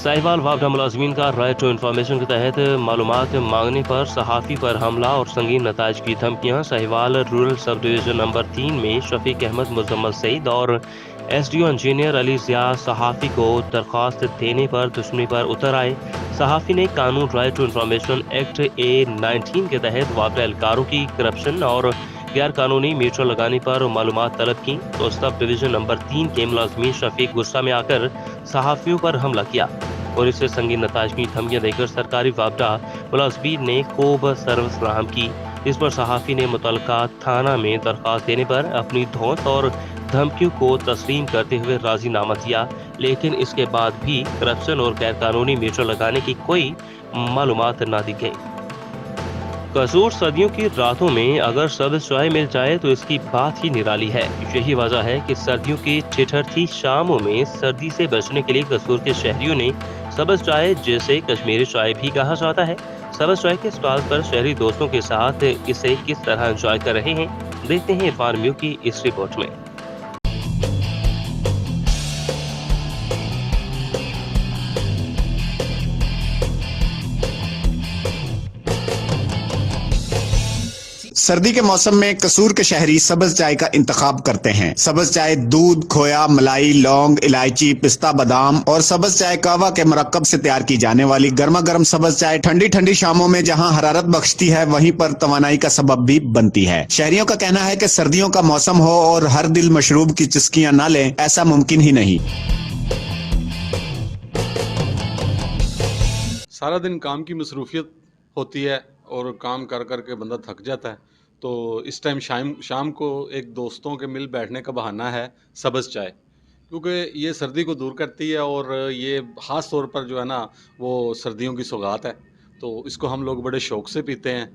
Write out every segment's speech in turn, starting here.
साहिवाल वापडा मुलाजमीन का right to information के तहत मालूमात मांगने पर सहाफ़ी पर हमला और संगीन नताज की धमकियां। Sahiwal rural sub division number 3 में शफीक अहमद, मुजम्मल सईद और एसडीओ इंजीनियर अली ज़िया सहाफ़ी को दरख्वास्त देने पर दुश्मनी पर उतर आए। सहाफ़ी ने कानून right to information act A19 के तहत वापडा एहलकारों की करप्शन और गैर कानूनी मीटर लगाने पर मालूमात तलब की तो सब डिवीजन नंबर 3 के मुलाजमीन शफीक गुस्सा में आकर सहाफ़ियों पर हमला किया और इससे संगीन नताज की धमकियां देकर सरकारी वापडा मुलाजमीन ने खूब सर्विस फराहम की। इस पर सहाफ़ी ने मुतल्लिका थाना में दरख्वास्त देने पर अपनी धौंस और धमकियों को तस्लीम करते हुए राजीनामा दिया, लेकिन इसके बाद भी करप्शन और गैर कानूनी मीटर लगाने की कोई मालूमात न दी गई। कसूर सर्दियों की रातों में अगर सब्ज़ चाय मिल जाए तो इसकी बात ही निराली है। यही वजह है कि सर्दियों की ठिठुरती शामों में सर्दी से बचने के लिए कसूर के शहरियों ने सब्ज़ चाय, जिसे कश्मीरी चाय भी कहा जाता है, सब्ज़ चाय के स्टॉल पर शहरी दोस्तों के साथ इसे किस तरह एंजॉय कर रहे हैं, देखते हैं इरफान म्यू की इस रिपोर्ट में। सर्दी के मौसम में कसूर के शहरी सब्ज चाय का इंतखाब करते हैं। सब्ज चाय दूध, खोया, मलाई, लौंग, इलायची, पिस्ता, बादाम और सब्ज चाय कहवा के मरकब से तैयार की जाने वाली गर्मा गर्म सब्ज चाय ठंडी ठंडी शामों में जहां हरारत बख्शती है, वहीं पर तवानाई का सबब भी बनती है। शहरियों का कहना है कि सर्दियों का मौसम हो और हर दिल मशरूब की चुस्कियां ना लें, ऐसा मुमकिन ही नहीं। सारा दिन काम की मसरूफियत होती है और काम कर कर के बंदा थक जाता है, तो इस टाइम शाम को एक दोस्तों के मिल बैठने का बहाना है सब्ज़ चाय, क्योंकि ये सर्दी को दूर करती है और ये ख़ास तौर पर जो है ना वो सर्दियों की सौगात है, तो इसको हम लोग बड़े शौक़ से पीते हैं।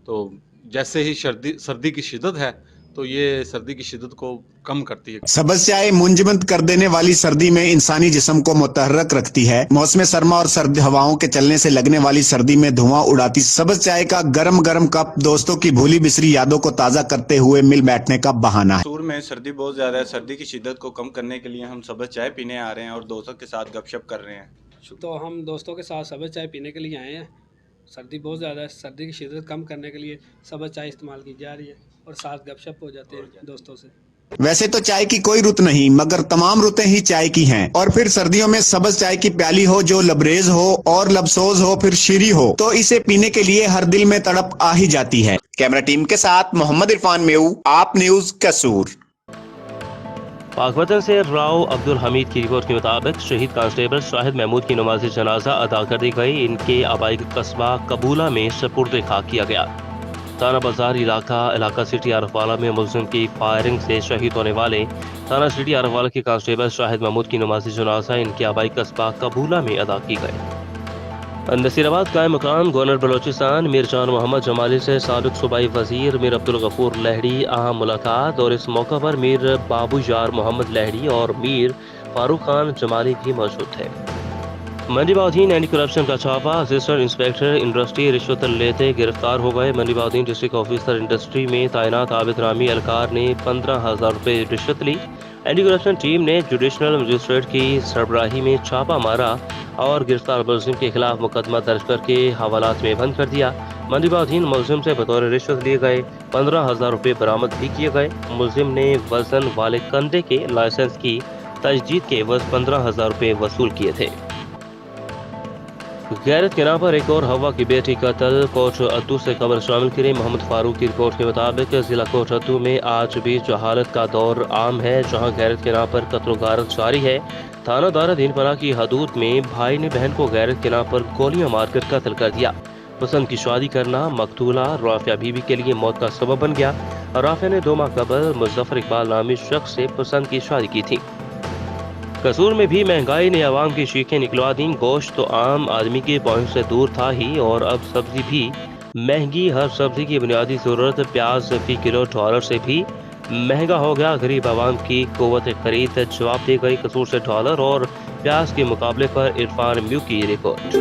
तो जैसे ही सर्दी की शिद्दत है तो ये सर्दी की शिद्दत को कम करती है। सब्ज चाय मुंजमद कर देने वाली सर्दी में इंसानी जिस्म को मुतहर्रक रखती है। मौसम सरमा और सर्द हवाओं के चलने से लगने वाली सर्दी में धुआं उड़ाती सब्ज चाय का गरम गरम कप दोस्तों की भूली बिसरी यादों को ताज़ा करते हुए मिल बैठने का बहाना है। कसूर में सर्दी बहुत ज़्यादा है। सर्दी की शिद्दत को कम करने के लिए हम सब्ज चाय पीने आ रहे हैं और दोस्तों के साथ गपशप कर रहे हैं। तो हम दोस्तों के साथ सब्ज़ चाय पीने के लिए आए हैं। सर्दी बहुत ज़्यादा है, सर्दी की शिद्दत कम करने के लिए सब्ज़ चाय इस्तेमाल की जा रही है और साथ गपशप हो जाते हैं दोस्तों से। वैसे तो चाय की कोई रुत नहीं, मगर तमाम रुतें ही चाय की हैं। और फिर सर्दियों में सब्ज चाय की प्याली हो जो लबरेज हो और लबसोज हो, फिर शीरी हो, तो इसे पीने के लिए हर दिल में तड़प आ ही जाती है। कैमरा टीम के साथ मोहम्मद इरफान मेऊ, आप न्यूज़ कसूर। पाकवतन से राव अब्दुल हमीद की रिपोर्ट के मुताबिक शहीद कांस्टेबल शाहिद महमूद की नमाज जनाजा अदा कर दी गई। इनके आबाई कस्बा कबूला में सपुर्द खाक किया गया। थाना बाजार इलाका सिटी आरफवाला में मुल्जिम की फायरिंग से शहीद होने वाले थाना सिटी आरफवाला के कांस्टेबल शाहिद महमूद की नमाज जनाजा इनके आबाई कस्बा कबूला में अदा की गई। नसीराबाद कायम मकाम गवर्नर बलोचिस्तान मीर जान मोहम्मद जमाली से साबिक सूबाई वजीर मीर अब्दुल गफूर लहड़ी अहम मुलाकात और इस मौका पर मीर बाबू यार मोहम्मद लहड़ी और मीर फारूक खान जमाली भी मौजूद थे। मंडी बाउद्दीन एंटी करप्शन का छापा, असिस्टेंट इंस्पेक्टर इंडस्ट्री रिश्वत लेते गिरफ्तार हो गए। मंडी बाउद्दीन डिस्ट्रिक्ट ऑफिसर इंडस्ट्री में तैनात आबिद रामी एहलकार ने 15,000 रुपये रिश्वत ली। एंटी करप्शन टीम ने जुडिशनल मजिस्ट्रेट की सरबराही में छापा मारा और गिरफ्तार मुलजिम के खिलाफ मुकदमा दर्ज करके हवालात में बंद कर दिया। मंडी बाउद्दीन मुलजिम से बतौर रिश्वत लिए गए 15,000 रुपये बरामद भी किए गए। मुलजिम ने वजन वाले कंधे के लाइसेंस की तजदीद के एवज 15,000 रुपये वसूल किए थे। गैरत के नाम पर एक और हवा की बेटी कत्ल, कोट अद्दू से खबर शामिल करें। मोहम्मद फारूक की रिपोर्ट के मुताबिक जिला कोट अद्दू में आज भी जहालत का दौर आम है, जहां गैरत के नाम पर कत्ल गारत जारी है। थाना दारा दीनपना की हदूद में भाई ने बहन को गैरत के नाम पर गोलियां मारकर कत्ल कर दिया। पसंद की शादी करना मकतूला राफिया बीबी के लिए मौत का सबब बन गया। राफिया ने 2 माह कबल मुजफ्फर इकबाल नामी शख्स से पसंद की शादी की थी। कसूर में भी महंगाई ने आवाम की चीखें निकलवा दी। गोश्त तो आम आदमी के पहुंच से दूर था ही और अब सब्जी भी महंगी। हर सब्जी की बुनियादी जरूरत प्याज फी किलो $1 से भी महंगा हो गया। गरीब आवाम की कुव्वत खरीद जवाब दे गई। कसूर से $1 और प्याज के मुकाबले पर इरफान म्यू की रिपोर्ट।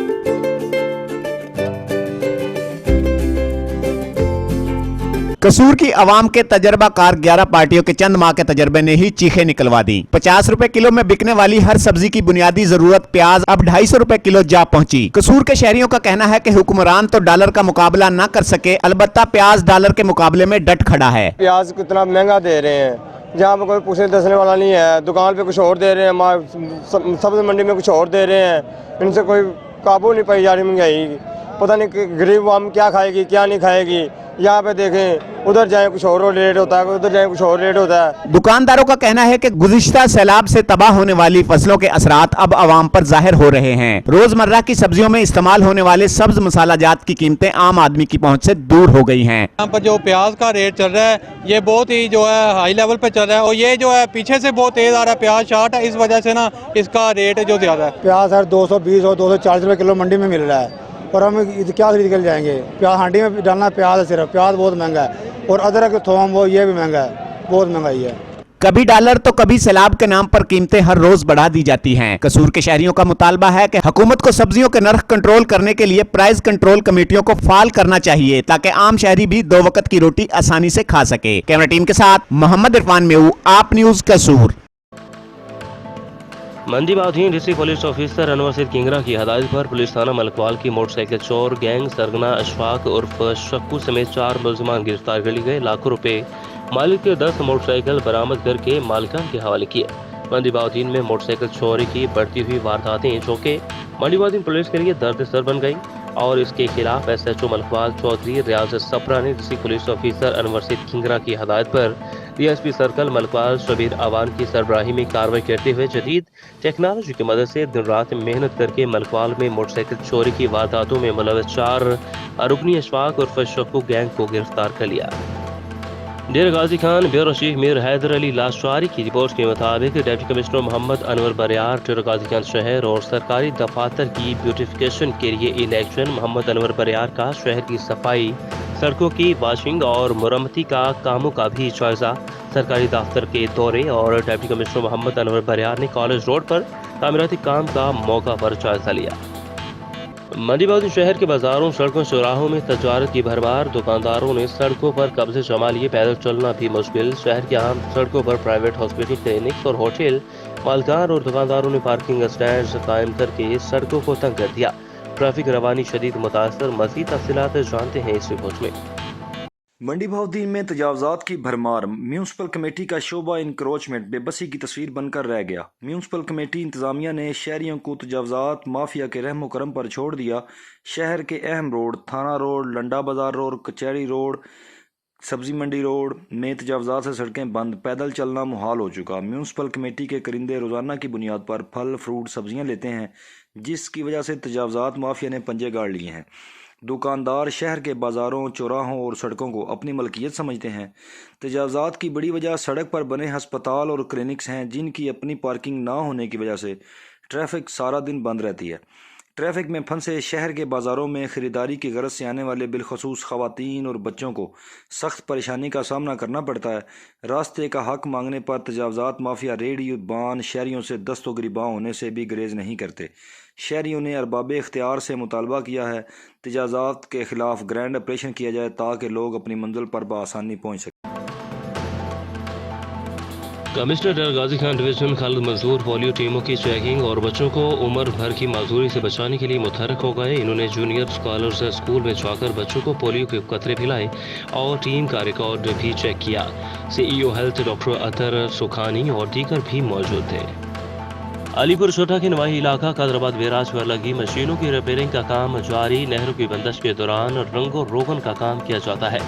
कसूर की आवाम के तजर्बाकार 11 पार्टियों के चंद माह के तजर्बे ने ही चीखें निकलवा दी। 50 रुपए किलो में बिकने वाली हर सब्जी की बुनियादी जरूरत प्याज अब 250 रुपए किलो जा पहुंची। कसूर के शहरियों का कहना है कि हुक्मरान तो डॉलर का मुकाबला न कर सके, अलबत्ता प्याज डॉलर के मुकाबले में डट खड़ा है। प्याज कितना महंगा दे रहे हैं, जहाँ पर कोई पूछने दसने वाला नहीं है। दुकान पे कुछ और दे रहे हैं, सब्जी मंडी में कुछ और दे रहे हैं। इनसे कोई काबू नहीं पाई जा रही महंगाई। पता नहीं गरीब आवाम क्या खाएगी क्या नहीं खाएगी। यहाँ पे देखें, उधर जाए कुछ और रेट होता है, उधर जाए कुछ और रेट होता है। दुकानदारों का कहना है कि गुज़िश्ता सैलाब से तबाह होने वाली फसलों के असरात अब आवाम पर जाहिर हो रहे हैं। रोजमर्रा की सब्जियों में इस्तेमाल होने वाले सब्ज मसाला जात की कीमतें आम आदमी की पहुंच से दूर हो गई हैं। यहाँ पर जो प्याज का रेट चल रहा है ये बहुत ही जो है हाई लेवल पे चल रहा है, और ये जो है पीछे से बहुत तेज आ रहा है प्याज शार्ट है, इस वजह से ना इसका रेट जो ज्यादा है। प्याज हर 220 और 240 रुपए किलो मंडी में मिल रहा है, और हम क्या खरीद कर जाएंगे। प्याज हांडी में डालना प्याज है, सिर्फ प्याज बहुत महंगा है, और अदरक थोम वो ये भी महंगा है, बहुत महंगाई है। कभी डॉलर तो कभी सैलाब के नाम पर कीमतें हर रोज बढ़ा दी जाती हैं। कसूर के शहरियों का मुतालबा है कि हुकूमत को सब्जियों के नर्ख कंट्रोल करने के लिए प्राइस कंट्रोल कमेटियों को फाल करना चाहिए, ताकि आम शहरी भी 2 वक्त की रोटी आसानी से खा सके। कैमरा टीम के साथ मोहम्मद इरफान मेऊ, आप न्यूज कसूर। मंडी बाधीन district police officer Anwar Saeed Kingra की हदायत पर पुलिस थाना मलकवाल की मोटरसाइकिल चोर गैंग सरगना अशफाक उर्फ शक्कू समेत 4 मुलजमान गिरफ्तार कर लिए गए। लाखों रुपए मालिक के 10 मोटरसाइकिल बरामद करके मालिकान के हवाले किए। मंडी बाधीन में मोटरसाइकिल चोरी की बढ़ती हुई वारदातें जो कि मंडी बाधीन पुलिस के लिए दर्द सर बन गई, और इसके खिलाफ SHO मलकवाल चौधरी रियाज सप्रा ने district police officer Anwar Saeed Kingra की हदायत पर DSP सर्कल मलकवाल शबीर अवान की सरबराही में कार्रवाई करते हुए जदीद टेक्नोलॉजी की मदद से दिन रात मेहनत करके मलकवाल में मोटरसाइकिल चोरी की वारदातों में मुलव्वस 4 रुकनी अशफाक उर्फ शक्कू गैंग को गिरफ्तार कर लिया। डेरा गाजी खान ब्यूरो चीफ मीर हैदर अली लाशवारी की रिपोर्ट के मुताबिक डिप्टी कमिश्नर मोहम्मद अनवर बरियार डेरा गाजी खान शहर और सरकारी दफातर की ब्यूटिफिकेशन के लिए इलेक्शन मोहम्मद अनवर बरियार का शहर की सफाई, सड़कों की वाशिंग और मुरम्मती का कामों का भी जायजा, सरकारी दफ्तर के दौरे, और डिप्टी कमिश्नर मोहम्मद अनवर बरियार ने कॉलेज रोड पर तामीराती काम का मौका पर जायजा लिया। मंडी बाधीन शहर के बाजारों, सड़कों, चौराहों में तजारत की भरमार। दुकानदारों ने सड़कों पर कब्जे जमा लिए, पैदल चलना भी मुश्किल। शहर की आम सड़कों पर प्राइवेट हॉस्पिटल, क्लिनिक्स और होटल मालकान और दुकानदारों ने पार्किंग स्टैंड कायम करके सड़कों को तंग कर दिया। ट्रैफिक रवानी शदीद मुतासर। मज़ीद तफसीलात जानते हैं इस रिपोर्ट में। मंडी बाधीन में तजावजात की भरमार। म्यूनसिपल कमेटी का शोबा इंक्रोचमेंट बेबसी की तस्वीर बनकर रह गया। म्यूनसिपल कमेटी इंतजामिया ने शहरियों को तजावजात माफिया के रहमो करम पर छोड़ दिया। शहर के अहम रोड, थाना रोड, लंडा बाजार रोड, कचहरी रोड, सब्जी मंडी रोड में तजावजात से सड़कें बंद, पैदल चलना मुहाल हो चुका। म्यूनसिपल कमेटी के करिंदे रोज़ाना की बुनियाद पर फल, फ्रूट, सब्जियां लेते हैं, जिसकी वजह से तजावजात माफिया ने पंजे गाड़ लिए हैं। दुकानदार शहर के बाज़ारों, चौराहों और सड़कों को अपनी मलकियत समझते हैं। तजावजात की बड़ी वजह सड़क पर बने हस्पताल और क्लिनिक्स हैं, जिनकी अपनी पार्किंग ना होने की वजह से ट्रैफिक सारा दिन बंद रहती है। ट्रैफिक में फंसे शहर के बाज़ारों में ख़रीदारी की गरज से आने वाले बिलखसूस ख़वातीन और बच्चों को सख्त परेशानी का सामना करना पड़ता है। रास्ते का हक मांगने पर तजावजात माफिया रेडी बान शहरियों से दस्तो गिरबां होने से भी गुरेज नहीं करते। शहरियों ने अरबाब इख्तियार से मुतालबा किया है तजावजात के खिलाफ ग्रैंड ऑपरेशन किया जाए, ताकि लोग अपनी मंजिल पर बआसानी पहुँच सकें। कमिश्नर डेरा गाजी खान डिवीजन खालिद मंसूर पोलियो टीमों की चेकिंग और बच्चों को उम्र भर की माजूरी से बचाने के लिए मुतहरक हो गए। इन्होंने जूनियर स्कॉलर्स स्कूल में जाकर बच्चों को पोलियो के कतरे पिलाए और टीम का रिकॉर्ड भी चेक किया। CEO हेल्थ डॉक्टर अतर सुखानी और दीगर भी मौजूद थे। अलीपुर छोटा के नवाही इलाका कादराबाद बैराज पर लगी मशीनों की रिपेयरिंग का काम जारी। नहरों की बंदिश के दौरान रंगो रोगन का काम किया जाता है,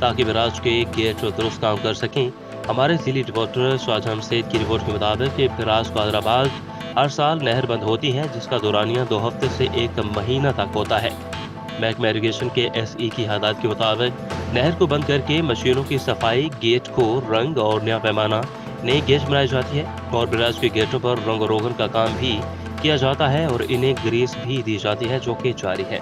ताकि बैराज के गेट दुरुस्त काम कर सकें। हमारे जिली रिपोर्टर शाहजहां सैद की रिपोर्ट के मुताबिक बैराज कादराबाद हर साल नहर बंद होती है, जिसका दौरानिया 2 हफ्ते से 1 महीना तक होता है। महकमा इरीगेशन के SE की हदायत के मुताबिक नहर को बंद करके मशीनों की सफाई, गेट को रंग और नया पैमाना नई गेट बनाई जाती है, और बैराज के गेटों पर रंग रोगन का काम भी किया जाता है और इन्हें ग्रीस भी दी जाती है, जो कि जारी है।